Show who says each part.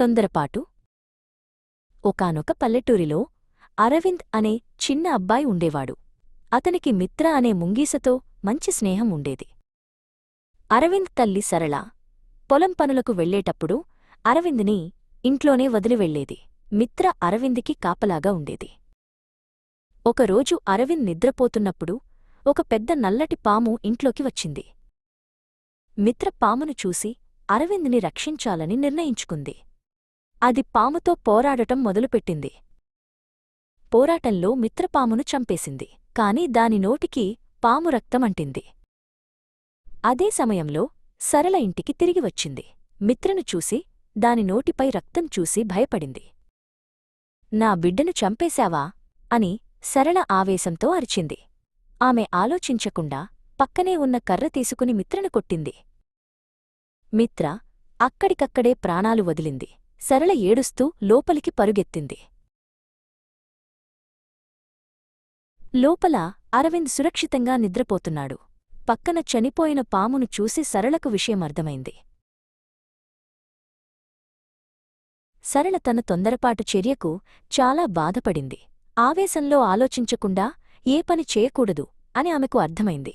Speaker 1: తొందరపాటు. ఒకానొక పల్లెటూరిలో అరవింద్ అనే చిన్న అబ్బాయి ఉండేవాడు. అతనికి మిత్ర అనే ముంగీసతో మంచి స్నేహం ఉండేది. అరవింద్ తల్లి సరళ పొలం పనులకు వెళ్లేటప్పుడు అరవింద్ని ఇంట్లోనే వదిలి వెళ్లేది. మిత్ర అరవింద్కి కాపలాగా ఉండేది. ఒకరోజు అరవింద్ నిద్రపోతున్నప్పుడు ఒక పెద్ద నల్లటి పాము ఇంట్లోకి వచ్చింది. మిత్ర పామును చూసి అరవింద్ని రక్షించాలని నిర్ణయించుకుంది. అది పాముతో పోరాడటం మొదలుపెట్టింది. పోరాటంలో మిత్రపామును చంపేసింది. కాని దాని నోటికి పాము రక్తమంటింది. అదే సమయంలో సరళ ఇంటికి తిరిగి వచ్చింది. మిత్రను చూసి దాని నోటిపై రక్తం చూసి భయపడింది. నా బిడ్డను చంపేశావా అని సరళ ఆవేశంతో అరిచింది. ఆమె ఆలోచించకుండా పక్కనే ఉన్న కర్ర తీసుకుని మిత్రను కొట్టింది. మిత్ర అక్కడికక్కడే ప్రాణాలు వదిలింది. సరళ ఏడుస్తూ లోపలికి పరుగెత్తింది. లోపల అరవింద్ సురక్షితంగా నిద్రపోతున్నాడు. పక్కన చనిపోయిన పామును చూసి సరళకు విషయమర్థమైంది. సరళ తన తొందరపాటు చర్యకు చాలా బాధపడింది. ఆవేశంలో ఆలోచించకుండా ఏ పని చేయకూడదు అని ఆమెకు అర్థమైంది.